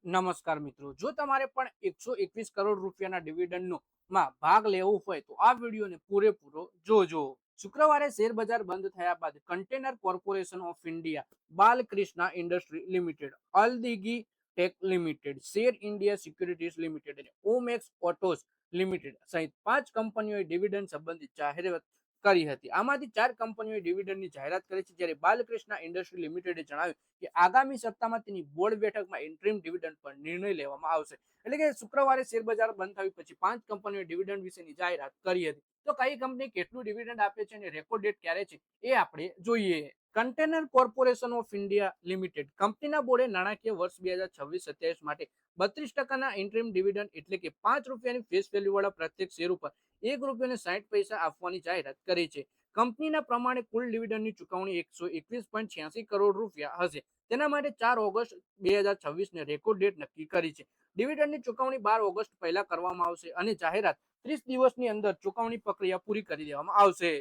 નમસ્કાર મિત્રો, જો તમારે પણ 121 કરોડ રૂપિયાના ડિવિડન્ડનો માં ભાગ લેવો હોય તો આ વિડીયોને પૂરેપૂરો જોજો. શુક્રવારે શેર બજાર બંધ થયા બાદ container corporation of India, Balkrishna industry limited, Alldigi tech limited, share India securities limited અને ઓમેક્સ ઓટોસ લિમિટેડ સહિત 5 કંપનીઓએ ડિવિડન્ડ સંબંધિત જાહેરાત કરી હતી. આમાંથી 4 કંપનીઓએ ડિવિડન્ડની જાહેરાત કરી છે, જ્યારે બાલકૃષ્ણ ઇન્ડસ્ટ્રી લિમિટેડે જણાવ્યું કે આગામી સપ્તાહમાં તેની બોર્ડ બેઠકમાં ઇન્ટરિમ ડિવિડન્ડ પર નિર્ણય લેવામાં આવશે. એટલે કે શુક્રવારે શેર બજાર બંધ થયું પછી 5 કંપનીઓએ ડિવિડન્ડ વિશેની જાહેરાત કરી હતી. તો કઈ કંપની કેટલું ડિવિડન્ડ આપે છે અને રેકોર્ડ ડેટ ક્યારે છે એ આપણે જોઈએ. Container corporation of India limited કંપનીના બોર્ડે નાણાકીય વર્ષ 2026-27 માટે 32% ઇન્ટરિમ ડિવિડન્ડ એટલે કે 5 રૂપિયાની ફેસ વેલ્યુ વાળા પ્રત્યેક શેર ઉપર ₹1.60 આપવાની જાહેરાત કરી છે. કંપનીના પ્રમાણે કુલ ડિવિડન્ડની ચુકવણી 121.86 કરોડ રૂપિયા હશે. તેના માટે 4 ઓગસ્ટ 2026 રેકોર્ડ ડેટ નક્કી કરી છે. ડિવિડન્ડની ચુકવણી 12 ઓગસ્ટ પહેલા કરવામાં આવશે અને જાહેરાત 30 દિવસની અંદર ચુકવણી પ્રક્રિયા પૂરી કરી દેવામાં આવશે.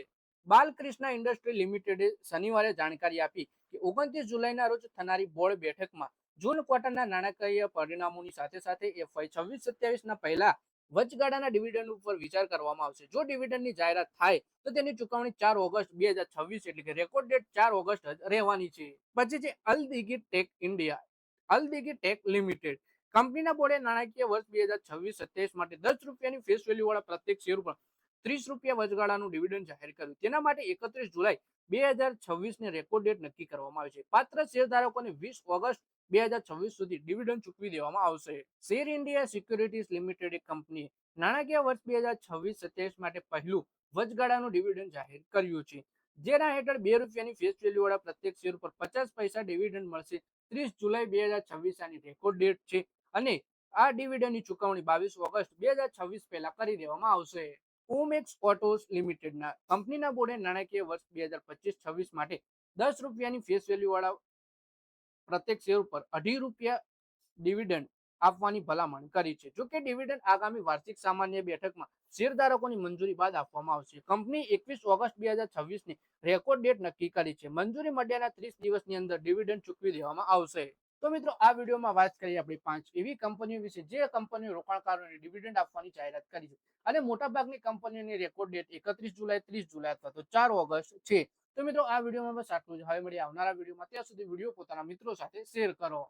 બાલકૃષ્ણ ઇન્ડસ્ટ્રી લિમિટેડે શનિવારે જાણકારી આપી કે 29 જુલાઈના રોજ થનારી બોર્ડ બેઠકમાં જૂન ક્વાર્ટરના નાણાકીય પરિણામોની સાથે સાથે FY 26-27 પહેલા વચગાળાના ડિવિડન્ડ ઉપર વિચાર કરવામાં આવશે. જો ડિવિડન્ડની જાહેરાત થાય તો તેની ચુકવણી 4 ઓગસ્ટ 2026 એટલે કે રેકોર્ડ ડેટ 4 ઓગસ્ટ રહેવાની છે. પછી છે અલદિઘી ટેક ઇન્ડિયા, અલદિઘી ટેક લિમિટેડ કંપનીના બોર્ડે નાણાકીય વર્ષ 2026-27 માટે 10 રૂપિયાની ફેસ વેલ્યુ વાળા પ્રત્યેક શેર ઉપર 30 રૂપિયા વચગાળાનું ડિવિડન્ડ જાહેર કર્યું. તેના માટે 31 જુલાઈ 2026 રેકોર્ડ ડેટ નક્કી કરવામાં આવી છે. પાત્ર શેરધારકોને 20 ઓગસ્ટ 2026 સુધી ડિવિડન્ડ ચૂકવી દેવામાં આવશે. શેર ઇન્ડિયા સિક્યુરિટીઝ લિમિટેડ કંપનીએ નાણાકીય વર્ષ 2026-27 માટે પહેલું વચગાળાનું ડિવિડન્ડ જાહેર કર્યું છે, જેના હેઠળ 2 રૂપિયાની ફેસ વેલ્યુ વાળા પ્રત્યેક શેર ઉપર 50 પૈસા ડિવિડન્ડ મળશે. 30 જુલાઈ 2026 આની રેકોર્ડ ડેટ છે અને આ ડિવિડન્ડની ચુકવણી 22 ઓગસ્ટ 2026 પહેલા કરી દેવામાં આવશે. ઓમેક્સ ઓટોસ લિમિટેડના કંપનીના બોર્ડે નાણાકીય વર્ષ 2025-26 માટે 10 રૂપિયાની ફેસ વેલ્યુ વાળા પ્રત્યેક શેર ઉપર ₹2.5 ડિવિડન્ડ આપવાની ભલામણ કરી છે. જો કે ડિવિડન્ડ આગામી વાર્ષિક સામાન્ય બેઠકમાં શેરધારકોની મંજૂરી બાદ આપવામાં આવશે. કંપની 21 ઓગસ્ટ 2026 રેકોર્ડ ડેટ નક્કી કરી છે. મંજૂરી મળ્યાના 30 દિવસની અંદર ડિવિડન્ડ ચૂકવી દેવામાં આવશે. તો મિત્રો, આ વિડીયોમાં વાત કરીએ આપણી 5 એવી કંપનીઓ વિશે જે કંપનીઓ રોકાણકારોને ડિવિડન્ડ આપવાની જાહેરાત કરી છે અને મોટાભાગની કંપનીઓની રેકોર્ડ ડેટ 31 જુલાઈ, 30 જુલાઈ અથવા તો 4 ઓગસ્ટ છે. તો મિત્રો, આ વિડીયોમાં બસ આટલું જ. હવે મળીએ આવનારા વિડીયોમાં. ત્યાં સુધી વિડીયો પોતાના મિત્રો સાથે શેર કરો.